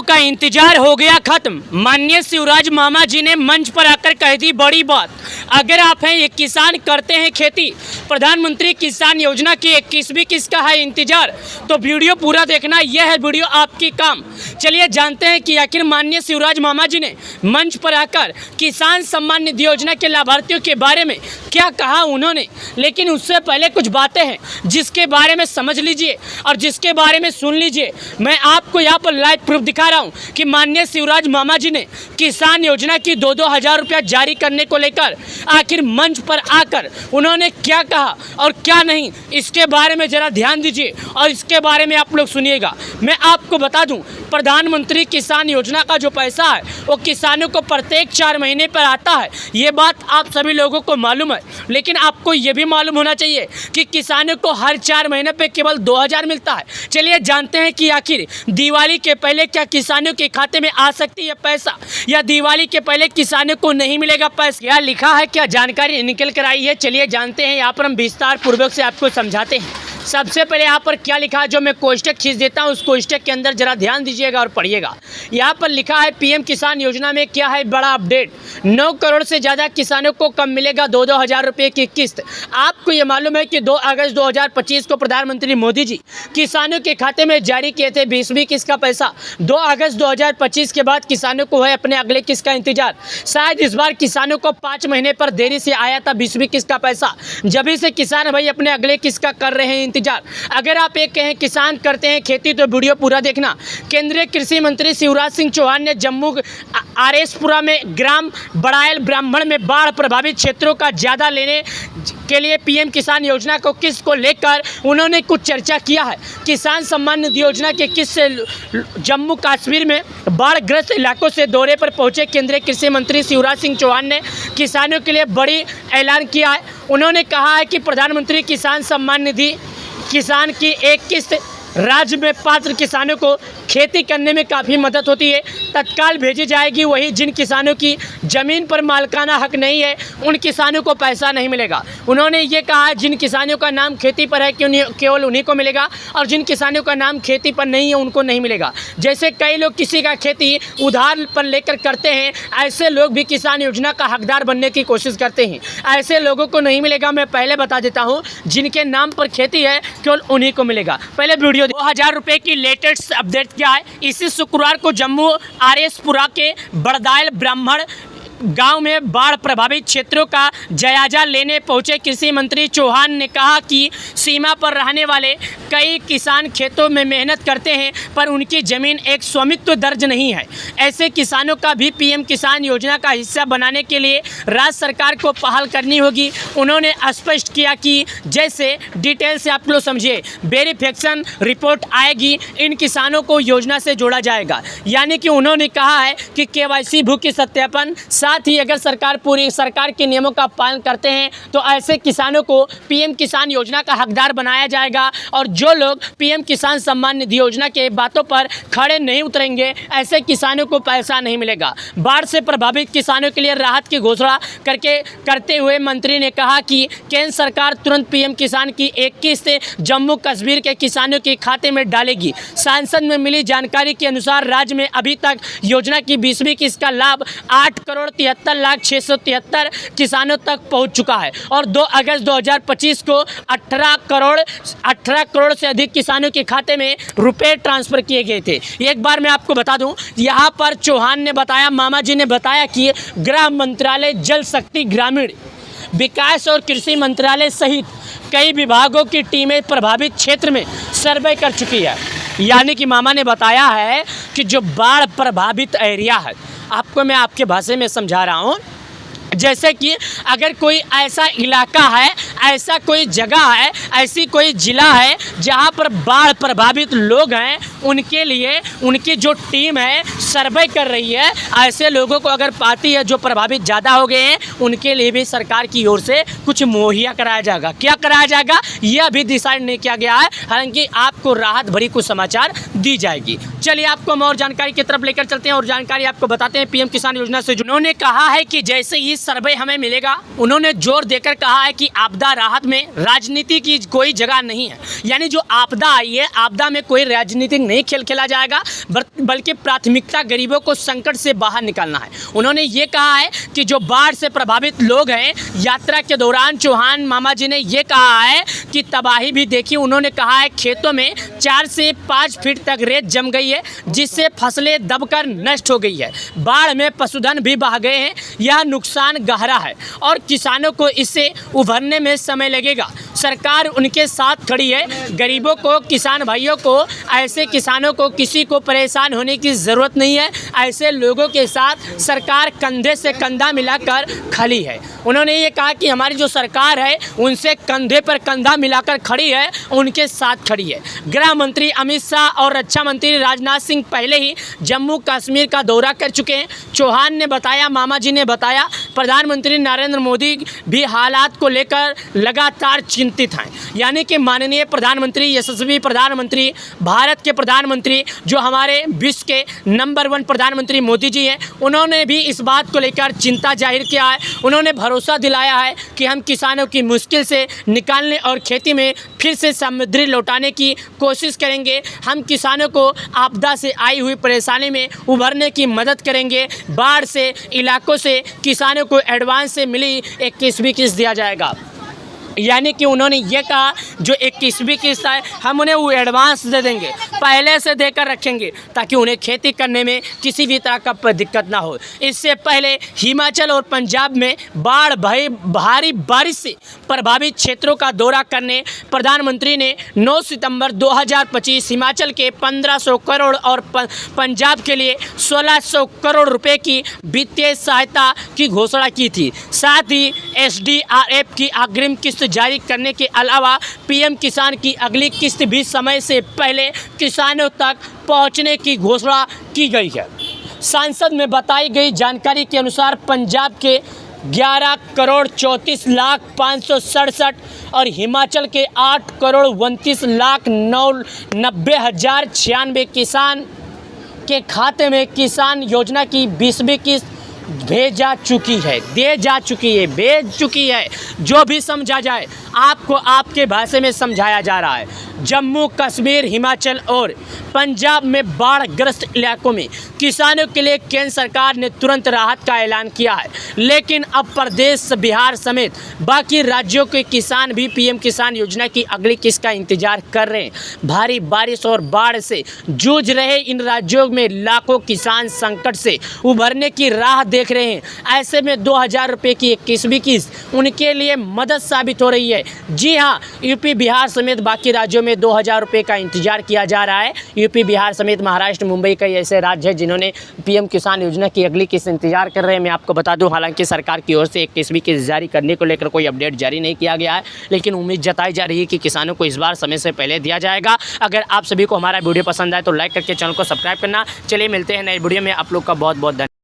किसानों का इंतजार हो गया खत्म। माननीय शिवराज मामा जी ने मंच पर आकर कह दी बड़ी बात। अगर आप हैं एक किसान, करते हैं खेती, प्रधानमंत्री किसान योजना की 21वीं किस्त का है इंतजार, तो वीडियो पूरा देखना, यह है वीडियो आपकी काम। चलिए जानते हैं कि आखिर माननीय शिवराज मामा जी ने मंच पर आकर किसान सम्मान निधि योजना के लाभार्थियों के बारे में क्या कहा उन्होंने। लेकिन उससे पहले कुछ बातें हैं जिसके बारे में समझ लीजिए और जिसके बारे में सुन लीजिए। मैं आपको यहाँ पर लाइव प्रूफ दिखा रहा हूँ कि माननीय शिवराज मामा जी ने किसान योजना की 2-2 हज़ार रुपया जारी करने को लेकर आखिर मंच पर आकर उन्होंने क्या कहा और क्या नहीं, इसके बारे में ज़रा ध्यान दीजिए और इसके बारे में आप लोग सुनिएगा। मैं आपको बता दूं, प्रधानमंत्री किसान योजना का जो पैसा है वो किसानों को प्रत्येक 4 महीने पर आता है। ये बात आप सभी लोगों को मालूम है, लेकिन आपको ये भी मालूम होना चाहिए कि किसानों को हर 4 महीने पे केवल 2,000 मिलता है। चलिए जानते हैं कि आखिर दिवाली के पहले क्या किसानों के खाते में आ सकती है पैसा, या दिवाली के पहले किसानों को नहीं मिलेगा पैसा। क्या लिखा है, क्या जानकारी निकल कर आई है, चलिए जानते हैं। यहाँ पर हम विस्तार पूर्वक से आपको समझाते हैं। सबसे पहले यहाँ पर क्या लिखा है, जो मैं कोष्टक खींच देता हूँ, उस कोष्टक के अंदर जरा ध्यान दीजिएगा और पढ़िएगा। यहाँ पर लिखा है पीएम किसान योजना में क्या है बड़ा अपडेट। 9 करोड़ से ज़्यादा किसानों को कब मिलेगा 2-2 हज़ार रुपये की किस्त। आपको ये मालूम है कि 2 अगस्त 2025 को प्रधानमंत्री मोदी जी किसानों के खाते में जारी किए थे 20वीं किस्त का पैसा। 2 अगस्त 2025 के बाद किसानों को है अपने अगले किस्त का इंतजार। शायद इस बार किसानों को 5 महीने पर देरी से आया था 20वीं किस्त का पैसा, जब से किसान भाई अपने अगले किस्त का कर रहे हैं इंतजार। अगर आप एक कहें किसान करते हैं खेती, तो वीडियो पूरा देखना। केंद्रीय कृषि मंत्री शिवराज सिंह चौहान ने जम्मू आरएसपुरा में ग्राम बड़ायल ब्राह्मण में बाढ़ प्रभावित क्षेत्रों का जायजा लेने के लिए पीएम किसान योजना को किस्त को लेकर उन्होंने कुछ चर्चा किया है। किसान सम्मान निधि योजना के किस्त से जम्मू कश्मीर में बाढ़ग्रस्त इलाकों से दौरे पर पहुंचे केंद्रीय कृषि मंत्री शिवराज सिंह चौहान ने किसानों के लिए बड़ी ऐलान किया है। उन्होंने कहा है कि प्रधानमंत्री किसान सम्मान निधि किसान की एक किस्त राज्य में पात्र किसानों को खेती करने में काफ़ी मदद होती है, तत्काल भेजी जाएगी। वही जिन किसानों की ज़मीन पर मालिकाना हक नहीं है उन किसानों को पैसा नहीं मिलेगा। उन्होंने ये कहा जिन किसानों का नाम खेती पर है केवल उन्हीं को मिलेगा, और जिन किसानों का नाम खेती पर नहीं है उनको नहीं मिलेगा। जैसे कई लोग किसी का खेती उधार पर लेकर करते हैं, ऐसे लोग भी किसान योजना का हकदार बनने की कोशिश करते हैं। ऐसे लोगों को नहीं मिलेगा। मैं पहले बता देता हूँ, जिनके नाम पर खेती है केवल उन्हीं को मिलेगा। पहले वीडियो 2 हज़ार रुपये की लेटेस्ट अपडेट क्या है। इसी शुक्रवार को जम्मू आरएसपुरा के बड़दायल ब्राह्मण गांव में बाढ़ प्रभावित क्षेत्रों का जायजा लेने पहुंचे कृषि मंत्री चौहान ने कहा कि सीमा पर रहने वाले कई किसान खेतों में मेहनत करते हैं, पर उनकी ज़मीन एक स्वामित्व दर्ज नहीं है। ऐसे किसानों का भी पीएम किसान योजना का हिस्सा बनाने के लिए राज्य सरकार को पहल करनी होगी। उन्होंने स्पष्ट किया कि जैसे डिटेल से आप लोग समझिए, वेरिफिकेशन रिपोर्ट आएगी, इन किसानों को योजना से जोड़ा जाएगा। यानी कि उन्होंने कहा है कि केवाईसी भू की सत्यापन, साथ ही अगर पूरी सरकार के नियमों का पालन करते हैं तो ऐसे किसानों को पीएम किसान योजना का हकदार बनाया जाएगा। और जो लोग पीएम किसान सम्मान निधि योजना के बातों पर खड़े नहीं उतरेंगे, ऐसे किसानों को पैसा नहीं मिलेगा। बाढ़ से प्रभावित किसानों के लिए राहत की घोषणा करते हुए मंत्री ने कहा कि केंद्र सरकार तुरंत पीएम किसान की एक किस्त जम्मू कश्मीर के किसानों के खाते में डालेगी। सांसद में मिली जानकारी के अनुसार राज्य में अभी तक योजना की 20वीं किस्त का लाभ 8,73,673 किसानों तक पहुंच चुका है, और 2 अगस्त 2025 को 18 करोड़ से अधिक किसानों के खाते में रुपए ट्रांसफर किए गए थे। एक बार मैं आपको बता दूं, यहाँ पर चौहान ने बताया, मामा जी ने बताया कि गृह मंत्रालय, जल शक्ति, ग्रामीण विकास और कृषि मंत्रालय सहित कई विभागों की टीमें प्रभावित क्षेत्र में सर्वे कर चुकी है। यानी कि मामा ने बताया है कि जो बाढ़ प्रभावित एरिया है, आपको मैं आपके भाषा में समझा रहा हूँ, जैसे कि अगर कोई ऐसा इलाका है, ऐसा कोई जगह है, ऐसी कोई ज़िला है जहाँ पर बाढ़ प्रभावित लोग हैं, उनके लिए उनकी जो टीम है सर्वे कर रही है। ऐसे लोगों को अगर पाती है जो प्रभावित ज़्यादा हो गए हैं, उनके लिए भी सरकार की ओर से कुछ मुहैया कराया जाएगा। क्या कराया जाएगा यह अभी डिसाइड नहीं किया गया है, हालांकि आपको राहत भरी कुछ समाचार दी जाएगी। चलिए आपको हम और जानकारी की तरफ लेकर चलते हैं और जानकारी आपको बताते हैं पीएम किसान योजना से। उन्होंने कहा है कि जैसे ही सर्वे हमें मिलेगा। उन्होंने जोर देकर कहा है कि आपदा राहत में राजनीति की कोई जगह नहीं है, यानी जो आपदा आई है, आपदा में कोई राजनीति नहीं खेला जाएगा, बल्कि प्राथमिकता गरीबों को संकट से बाहर निकालना है। उन्होंने ये कहा है कि जो बाढ़ से प्रभावित लोग हैं, यात्रा के दौरान चौहान मामा जी ने ये कहा है कि तबाही भी देखी। उन्होंने कहा है खेतों में 4 से 5 फीट तक रेत जम गई है, जिससे फसलें दबकर नष्ट हो गई है। बाढ़ में पशुधन भी बह गए हैं। यह नुकसान गहरा है और किसानों को इससे उभरने में समय लगेगा। सरकार उनके साथ खड़ी है। गरीबों को, किसान भाइयों को, ऐसे किसानों को किसी को परेशान होने की ज़रूरत नहीं है। ऐसे लोगों के साथ सरकार कंधे से कंधा मिलाकर खड़ी है। उन्होंने ये कहा कि हमारी जो सरकार है उनसे कंधे पर कंधा मिलाकर खड़ी है, उनके साथ खड़ी है। गृह मंत्री अमित शाह और रक्षा मंत्री राजनाथ सिंह पहले ही जम्मू कश्मीर का दौरा कर चुके हैं। चौहान ने बताया, मामा जी ने बताया, प्रधानमंत्री नरेंद्र मोदी भी हालात को लेकर लगातार चिंतित हैं। यानी कि माननीय प्रधानमंत्री, यशस्वी प्रधानमंत्री, भारत के प्रधानमंत्री, जो हमारे विश्व के नंबर 1 प्रधानमंत्री मोदी जी हैं, उन्होंने भी इस बात को लेकर चिंता जाहिर किया है। उन्होंने भरोसा दिलाया है कि हम किसानों की मुश्किल से निकालने और खेती में फिर से समृद्धि लौटाने की कोशिश करेंगे। हम किसानों को आपदा से आई हुई परेशानी में उभरने की मदद करेंगे। बाढ़ से इलाकों से किसानों को एडवांस से मिली 21वीं किस्त दिया जाएगा। यानी कि उन्होंने ये कहा जो 21वीं किस्त है हम उन्हें वो एडवांस दे देंगे, पहले से देकर रखेंगे, ताकि उन्हें खेती करने में किसी भी तरह का दिक्कत ना हो। इससे पहले हिमाचल और पंजाब में बाढ़ भई भारी बारिश से प्रभावित क्षेत्रों का दौरा करने प्रधानमंत्री ने 9 सितंबर 2025 हिमाचल के 1500 करोड़ और पंजाब के लिए 1600 करोड़ रुपए की वित्तीय सहायता की घोषणा की थी। साथ ही SDRF की अग्रिम किस्त जारी करने के अलावा पीएम किसान की अगली किस्त भी समय से पहले किसानों तक पहुंचने की घोषणा की गई है। संसद में बताई गई जानकारी के अनुसार पंजाब के 11 करोड़ 34 लाख 567 और हिमाचल के 8 करोड़ 29 लाख 90 हजार 96 किसान के खाते में किसान योजना की 20वीं किस्त भेज चुकी है। जो भी समझा जाए, आपको आपके भाषा में समझाया जा रहा है। जम्मू कश्मीर, हिमाचल और पंजाब में बाढ़ग्रस्त इलाकों में किसानों के लिए केंद्र सरकार ने तुरंत राहत का ऐलान किया है, लेकिन अब प्रदेश, बिहार समेत बाकी राज्यों के किसान भी पीएम किसान योजना की अगली किस्त का इंतजार कर रहे हैं। भारी बारिश और बाढ़ से जूझ रहे इन राज्यों में लाखों किसान संकट से उभरने की राह देख रहे हैं। ऐसे में 2000 रुपये की 21वीं किस्त उनके लिए मदद साबित हो रही है। जी हाँ, यूपी, बिहार समेत बाकी राज्यों में 2000 रुपये का इंतजार किया जा रहा है। यूपी, बिहार समेत महाराष्ट्र, मुंबई कई ऐसे राज्य हैं जिन्होंने पीएम किसान योजना की अगली किस्त इंतजार कर रहे हैं। मैं आपको बता दूं, हालांकि सरकार की ओर से 21वीं किस्त जारी करने को लेकर कोई अपडेट जारी नहीं किया गया है, लेकिन उम्मीद जताई जा रही है कि किसानों को इस बार समय से पहले दिया जाएगा। अगर आप सभी को हमारा वीडियो पसंद आए तो लाइक करके चैनल को सब्सक्राइब करना। चलिए मिलते हैं नए वीडियो में। आप लोग का बहुत बहुत धन्यवाद।